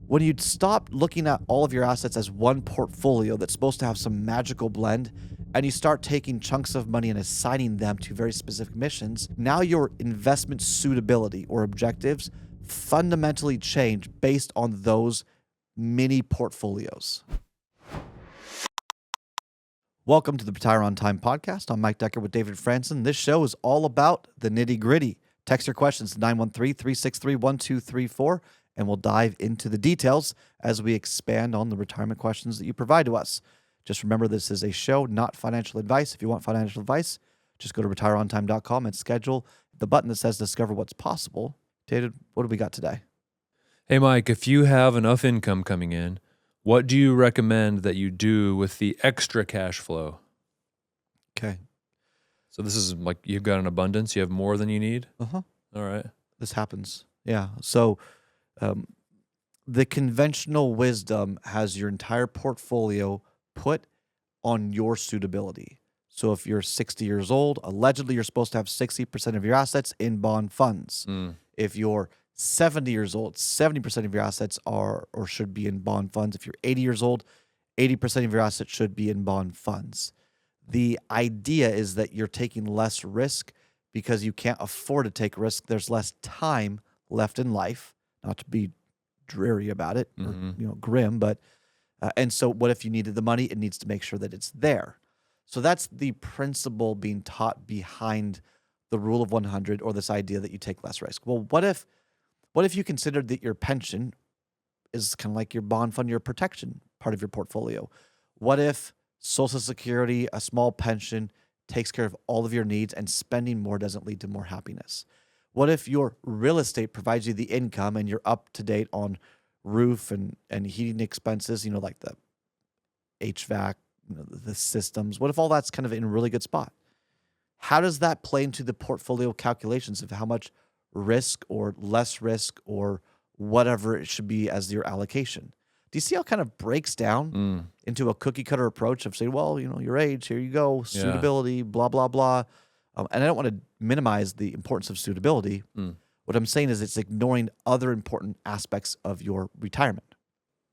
When you stop looking at all of your assets as one portfolio that's supposed to have some magical blend, and you start taking chunks of money and assigning them to very specific missions, now your investment suitability or objectives fundamentally change based on those mini portfolios. Welcome to the Retire on Time podcast. I'm Mike Decker with David Franson. This show is all about the nitty gritty. Text your questions to 913-363-1234, and we'll dive into the details as we expand on the retirement questions that you provide to us. Just remember, this is a show, not financial advice. If you want financial advice, just go to retireontime.com and schedule the button that says Discover What's Possible. David, what do we got today? Hey, Mike, if you have enough income coming in, what do you recommend that you do with the extra cash flow? Okay. So this is like you've got an abundance. You have more than you need? Uh-huh. All right. This happens. Yeah. So the conventional wisdom has your entire portfolio put on your suitability. So if you're 60 years old, allegedly you're supposed to have 60% of your assets in bond funds. If you're 70 years old, 70% of your assets are or should be in bond funds. If you're 80 years old, 80% of your assets should be in bond funds. The idea is that you're taking less risk because you can't afford to take risk. There's less time left in life, not to be dreary about it or grim, but and so what if you needed the money? It needs to make sure that it's there. So that's the principle being taught behind the rule of 100, or this idea that you take less risk. Well, what if you considered that your pension is kind of like your bond fund, your protection part of your portfolio? What if Social Security, a small pension, takes care of all of your needs and spending more doesn't lead to more happiness? What if your real estate provides you the income and you're up to date on roof and heating expenses, like the HVAC, the systems? What if all that's kind of in a really good spot? How does that play into the portfolio calculations of how much risk or less risk or whatever it should be as your allocation? Do you see how it kind of breaks down into a cookie cutter approach of saying, well, your age, here you go, suitability, blah, blah, blah. And I don't want to minimize the importance of suitability. What I'm saying is it's ignoring other important aspects of your retirement.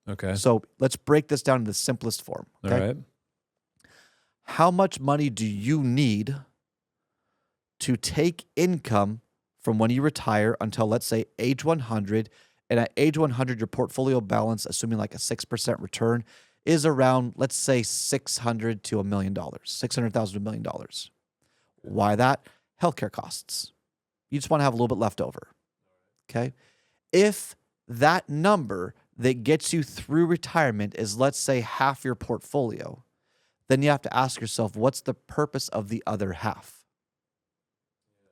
Okay. So let's break this down in the simplest form. Okay? All right. How much money do you need to take income from when you retire until, let's say, age 100? And at age 100, your portfolio balance, assuming like a 6% return, is around, let's say, $600,000 to $1 million, $600,000 to $1 million. Why that? Healthcare costs. You just want to have a little bit left over. Okay. If that number that gets you through retirement is, let's say, half your portfolio, then you have to ask yourself, what's the purpose of the other half?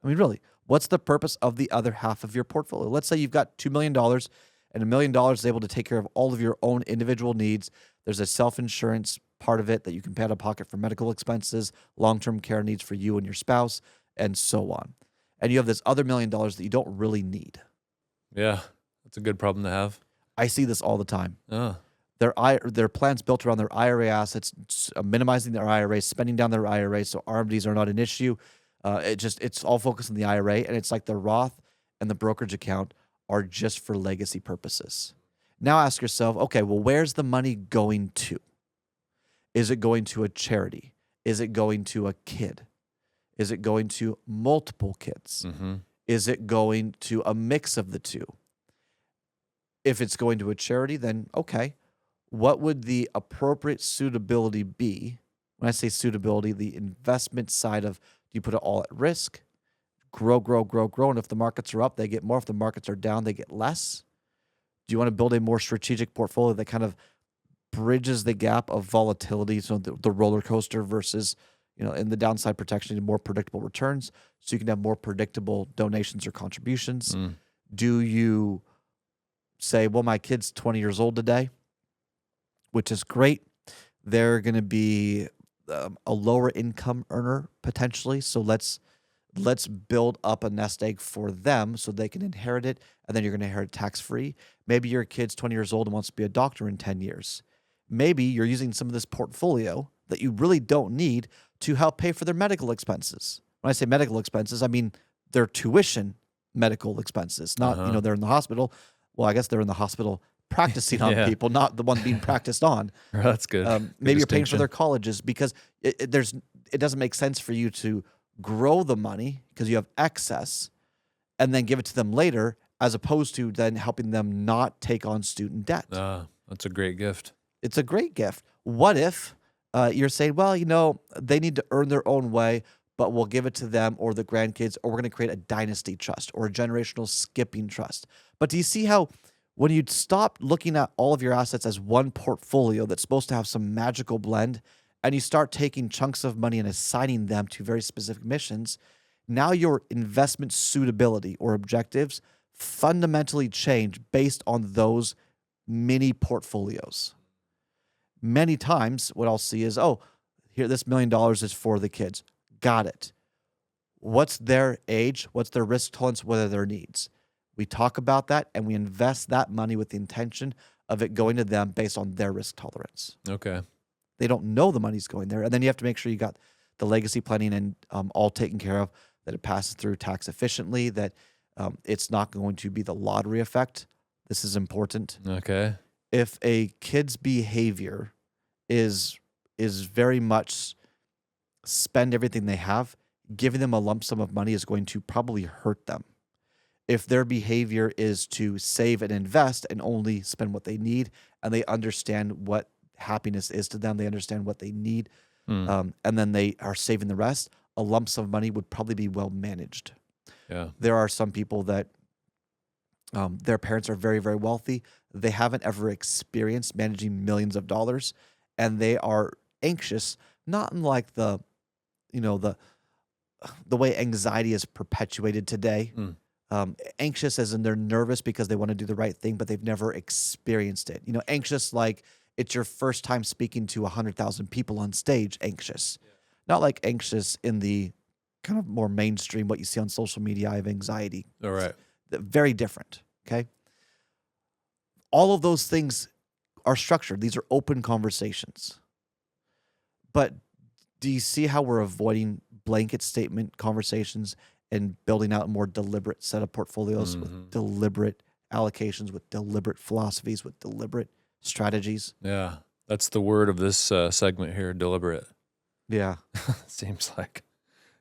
I mean, really, what's the purpose of the other half of your portfolio? Let's say you've got $2 million and $1 million is able to take care of all of your own individual needs. There's a self-insurance part of it that you can pay out of pocket for medical expenses, long-term care needs for you and your spouse, and so on. And you have this other $1 million that you don't really need. Yeah, that's a good problem to have. I see this all the time. Oh. Their plans built around their IRA assets, minimizing their IRA, spending down their IRA, so RMDs are not an issue. It's all focused on the IRA, and it's like the Roth and the brokerage account are just for legacy purposes. Now ask yourself, okay, well, where's the money going to? Is it going to a charity? Is it going to a kid? Is it going to multiple kids? Is it going to a mix of the two? If it's going to a charity, then okay, what would the appropriate suitability be? When I say suitability, the investment side of, do you put it all at risk? Grow. And if the markets are up, they get more. If the markets are down, they get less. Do you want to build a more strategic portfolio that kind of bridges the gap of volatility, so the roller coaster versus, in the downside protection, more predictable returns, so you can have more predictable donations or contributions? Do you say, well, my kid's 20 years old today, which is great. They're going to be a lower income earner potentially, so let's build up a nest egg for them so they can inherit it, and then you're going to inherit tax-free. Maybe your kid's 20 years old and wants to be a doctor in 10 years. Maybe you're using some of this portfolio that you really don't need to help pay for their medical expenses. When I say medical expenses, I mean their tuition medical expenses, not, they're in the hospital. Well, I guess they're in the hospital practicing on Yeah. people, not the one being practiced on. That's good. Good Maybe you're paying for distinction. their colleges because it doesn't make sense for you to grow the money because you have excess and then give it to them later, as opposed to then helping them not take on student debt. That's a great gift. It's a great gift. What if you're saying, well, they need to earn their own way, but we'll give it to them or the grandkids, or we're going to create a dynasty trust or a generational skipping trust. But do you see how when you stop looking at all of your assets as one portfolio that's supposed to have some magical blend, and you start taking chunks of money and assigning them to very specific missions, now your investment suitability or objectives fundamentally change based on those mini portfolios. Many times what I'll see is, oh, here, this $1 million is for the kids. Got it. What's their age? What's their risk tolerance? What are their needs? We talk about that and we invest that money with the intention of it going to them based on their risk tolerance. Okay. They don't know the money's going there. And then you have to make sure you got the legacy planning and all taken care of, that it passes through tax efficiently, that it's not going to be the lottery effect. This is important. Okay. If a kid's behavior is very much spend everything they have, giving them a lump sum of money is going to probably hurt them. If their behavior is to save and invest and only spend what they need, and they understand what happiness is to them, they understand what they need, and then they are saving the rest, a lump sum of money would probably be well managed. Yeah. There are some people that their parents are very, very wealthy. They haven't ever experienced managing millions of dollars, and they are anxious, not in like the way anxiety is perpetuated today. Anxious as in they're nervous because they want to do the right thing, but they've never experienced it. Anxious like it's your first time speaking to 100,000 people on stage, anxious. Not like anxious in the kind of more mainstream, what you see on social media of anxiety. All right. Very different, okay? All of those things are structured. These are open conversations. But do you see how we're avoiding blanket statement conversations and building out a more deliberate set of portfolios with deliberate allocations, with deliberate philosophies, with deliberate strategies? Yeah. That's the word of this segment here, deliberate. Yeah. Seems like.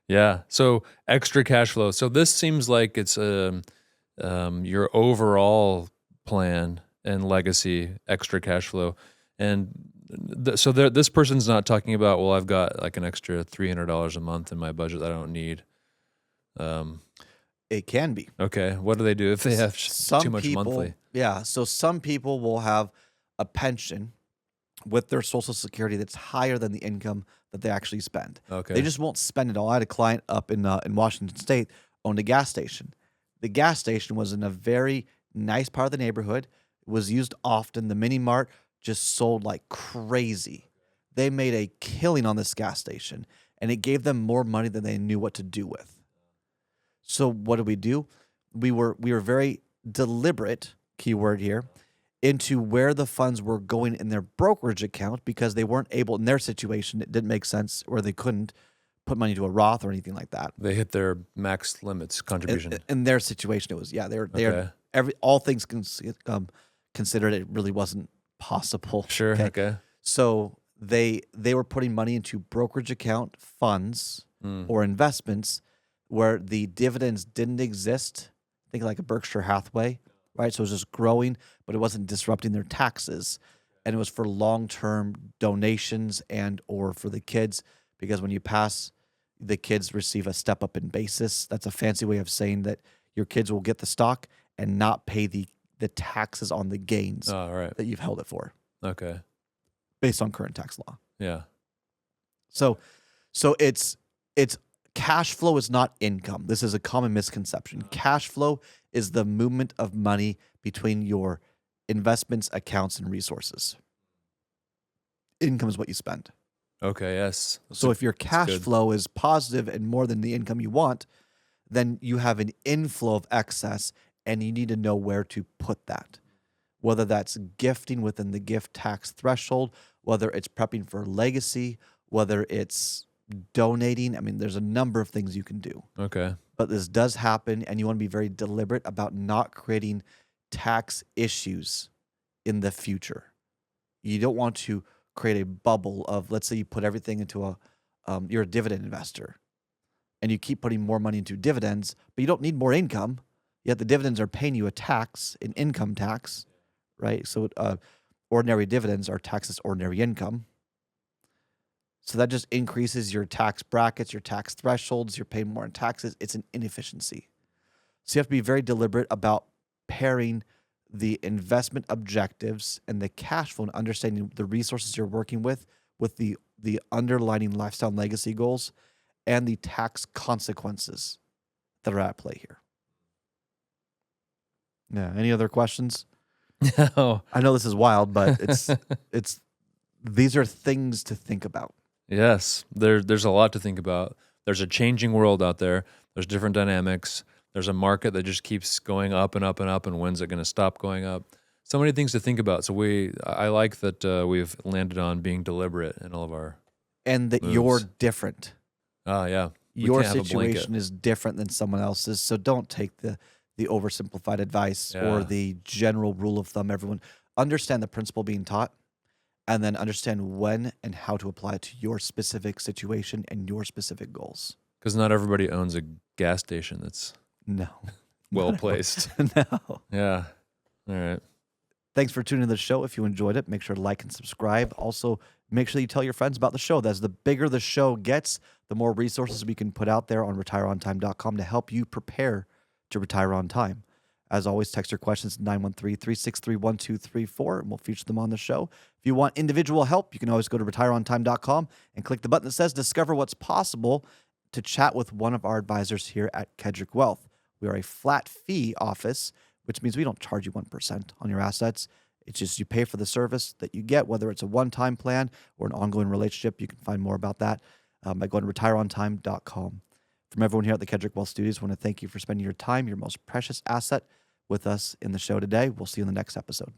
Yeah. So extra cash flow. So this seems like it's your overall plan and legacy, extra cash flow. And so this person's not talking about, well, I've got like an extra $300 a month in my budget that I don't need. It can be. Okay. What do they do if they have too much monthly? Yeah. So some people will have a pension with their Social Security that's higher than the income that they actually spend. Okay. They just won't spend it all. I had a client up in Washington State, owned a gas station. The gas station was in a very nice part of the neighborhood. It was used often. The mini mart just sold like crazy. They made a killing on this gas station, and it gave them more money than they knew what to do with. So what did we do? We were very deliberate, keyword here, into where the funds were going in their brokerage account, because they weren't able, in their situation, it didn't make sense, or they couldn't put money to a Roth or anything like that. They hit their max limits contribution. In their situation, it was, Okay. all things considered, it really wasn't possible. Sure. Okay. So they were putting money into brokerage account funds or investments where the dividends didn't exist. Think like a Berkshire Hathaway, right? So it was just growing, but it wasn't disrupting their taxes. And it was for long-term donations and or for the kids, because when you pass, the kids receive a step up in basis. That's a fancy way of saying that your kids will get the stock and not pay the taxes on the gains that you've held it for. Okay. Based on current tax law. Yeah. So it's cash flow is not income. This is a common misconception. Cash flow is the movement of money between your investments, accounts, and resources. Income is what you spend. Okay, yes. So if your cash flow is positive and more than the income you want, then you have an inflow of excess, and you need to know where to put that. Whether that's gifting within the gift tax threshold, whether it's prepping for legacy, whether it's donating. I mean, there's a number of things you can do. Okay. But this does happen, and you want to be very deliberate about not creating tax issues in the future. You don't want to create a bubble of, let's say you put everything into you're a dividend investor and you keep putting more money into dividends, but you don't need more income. Yet the dividends are paying you a tax, an income tax, right? So ordinary dividends are taxed as ordinary income. So that just increases your tax brackets, your tax thresholds, you're paying more in taxes. It's an inefficiency. So you have to be very deliberate about pairing the investment objectives and the cash flow and understanding the resources you're working with the underlining lifestyle and legacy goals and the tax consequences that are at play here. Yeah. Any other questions? No. I know this is wild, but it's these are things to think about. Yes, there's a lot to think about. There's a changing world out there. There's different dynamics. There's a market that just keeps going up and up and up, and when's it going to stop going up? So many things to think about. So I like that we've landed on being deliberate in all of our And that moves. you're different. Yeah. We Your can't have a blanket. situation is different than someone else's. So don't take the oversimplified advice or Yeah. the general rule of thumb. Everyone understand the principle being taught and then understand when and how to apply it to your specific situation and your specific goals. Because not everybody owns a gas station that's No. well placed. No. Yeah. All right. Thanks for tuning in to the show. If you enjoyed it, make sure to like and subscribe. Also, make sure you tell your friends about the show. That's the bigger the show gets, the more resources we can put out there on retireontime.com to help you prepare to retire on time. As always, text your questions to 913-363-1234, and we'll feature them on the show. If you want individual help, you can always go to retireontime.com and click the button that says Discover What's Possible to chat with one of our advisors here at Kedrick Wealth. We are a flat fee office, which means we don't charge you 1% on your assets. It's just you pay for the service that you get, whether it's a one-time plan or an ongoing relationship. You can find more about that by going to retireontime.com. From everyone here at the Kedrick Wealth Studios, I want to thank you for spending your time, your most precious asset, with us in the show today. We'll see you in the next episode.